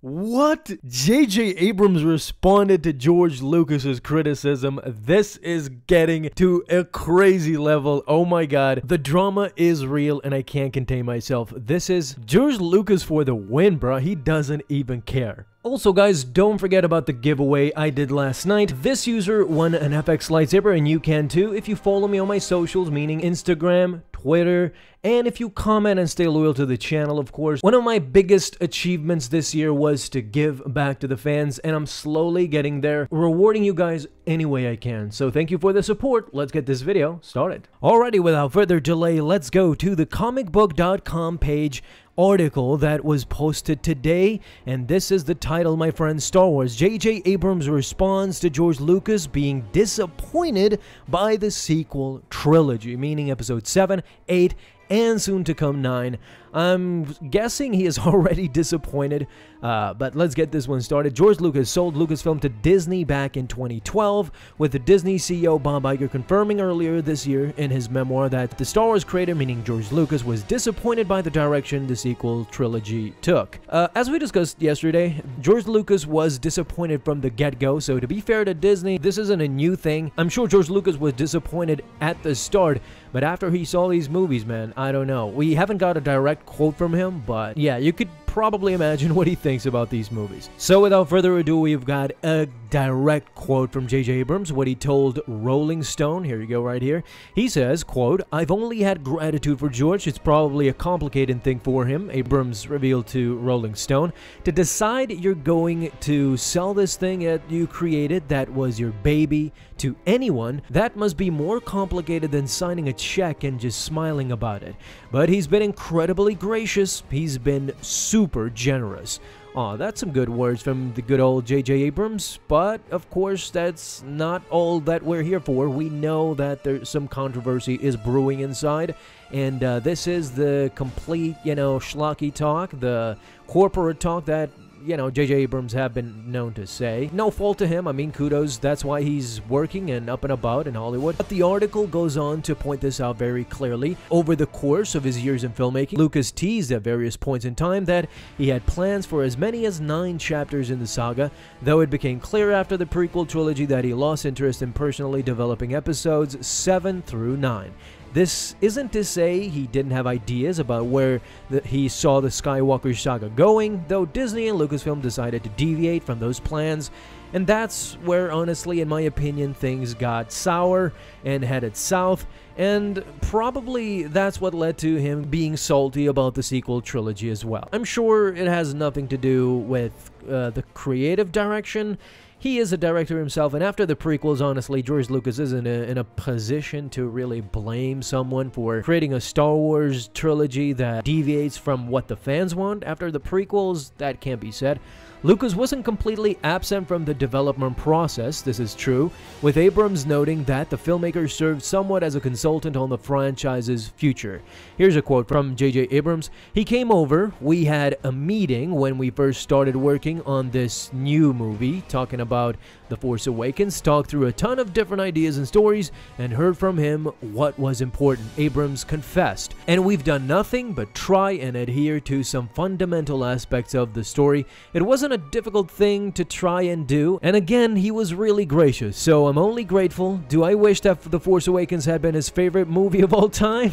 What? J.J. Abrams responded to George Lucas's criticism. This is getting to a crazy level. Oh my god. The drama is real and I can't contain myself. This is George Lucas for the win, bro. He doesn't even care. Also guys, don't forget about the giveaway I did last night. This user won an FX lightsaber and you can too if you follow me on my socials, meaning Instagram, Twitter, and if you comment and stay loyal to the channel, of course. One of my biggest achievements this year was to give back to the fans, and I'm slowly getting there, rewarding you guys any way I can. So thank you for the support. Let's get this video started. Alrighty, without further delay, let's go to the comicbook.com page article that was posted today, and this is the title, my friends. Star Wars. J.J. Abrams responds to George Lucas being disappointed by the sequel trilogy, meaning episode 7, 8, and soon to come 9. I'm guessing he is already disappointed, but let's get this one started. George Lucas sold Lucasfilm to Disney back in 2012, with the Disney CEO Bob Iger confirming earlier this year in his memoir that the Star Wars creator, meaning George Lucas, was disappointed by the direction the sequel trilogy took. As we discussed yesterday, George Lucas was disappointed from the get-go, so to be fair to Disney, this isn't a new thing. I'm sure George Lucas was disappointed at the start, but after he saw these movies, man, I don't know. We haven't got a direct quote from him, but yeah, you could probably imagine what he thinks about these movies. So without further ado, we've got a direct quote from J.J. Abrams, what he told Rolling Stone. Here you go, right here. He says, quote, "I've only had gratitude for George. It's probably a complicated thing for him," Abrams revealed to Rolling Stone, "to decide you're going to sell this thing that you created that was your baby to anyone. That must be more complicated than signing a check and just smiling about it. But he's been incredibly gracious. He's been super generous." Aw, that's some good words from the good old J.J. Abrams, but of course that's not all that we're here for. We know that there's some controversy is brewing inside, and this is the complete, schlocky talk, the corporate talk that J.J. Abrams have been known to say. No fault to him, I mean, kudos, that's why he's working and up and about in Hollywood. But the article goes on to point this out very clearly. Over the course of his years in filmmaking, Lucas teased at various points in time that he had plans for as many as 9 chapters in the saga, though it became clear after the prequel trilogy that he lost interest in personally developing episodes 7 through 9. This isn't to say he didn't have ideas about where he saw the Skywalker saga going, though Disney and Lucasfilm decided to deviate from those plans, and that's where, honestly, in my opinion, things got sour and headed south, and probably that's what led to him being salty about the sequel trilogy as well. I'm sure it has nothing to do with the creative direction. He is a director himself, and after the prequels, honestly, George Lucas isn't in a position to really blame someone for creating a Star Wars trilogy that deviates from what the fans want. After the prequels, that can't be said. Lucas wasn't completely absent from the development process, this is true, with Abrams noting that the filmmaker served somewhat as a consultant on the franchise's future. Here's a quote from J.J. Abrams. "He came over, we had a meeting when we first started working on this new movie, talking about The Force Awakens, talked through a ton of different ideas and stories, and heard from him what was important," Abrams confessed. "And we've done nothing but try and adhere to some fundamental aspects of the story. It wasn't a difficult thing to try and do, and again, he was really gracious, so I'm only grateful. Do I wish that The Force Awakens had been his favorite movie of all time?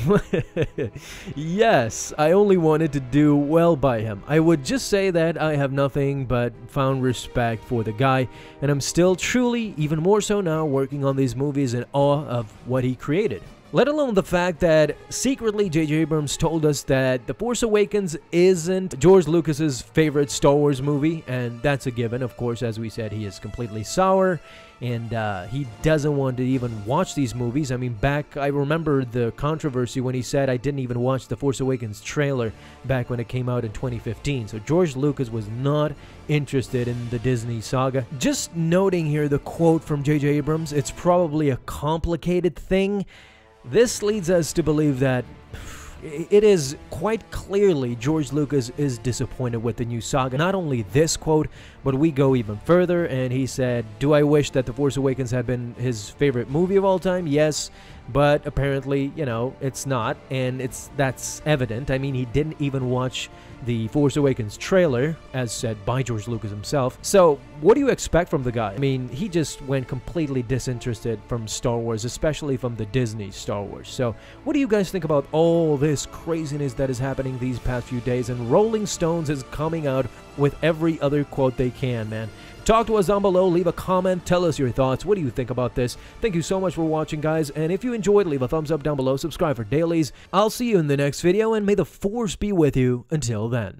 Yes, I only wanted to do well by him. I would just say that I have nothing but found respect for the guy, and I'm still truly, even more so now, working on these movies in awe of what he created." Let alone the fact that secretly J.J. Abrams told us that The Force Awakens isn't George Lucas's favorite Star Wars movie, and that's a given. Of course, as we said, he is completely sour, and he doesn't want to even watch these movies. I mean, I remember the controversy when he said I didn't even watch The Force Awakens trailer back when it came out in 2015. So George Lucas was not interested in the Disney saga. Just noting here the quote from J.J. Abrams, "It's probably a complicated thing." This leads us to believe that it is quite clearly George Lucas is disappointed with the new saga. Not only this quote, but we go even further, and he said, "Do I wish that The Force Awakens had been his favorite movie of all time? Yes, But apparently, you know, it's not, and that's evident. I mean, he didn't even watch the Force Awakens trailer, as said by George Lucas himself. So, what do you expect from the guy? I mean, he just went completely disinterested from Star Wars, especially from the Disney Star Wars. So, what do you guys think about all this craziness that is happening these past few days? And Rolling Stones is coming out with every other quote they can, man. Talk to us down below, leave a comment, tell us your thoughts. What do you think about this? Thank you so much for watching, guys, and if you enjoyed, leave a thumbs up down below, subscribe for dailies. I'll see you in the next video, and may the Force be with you until then.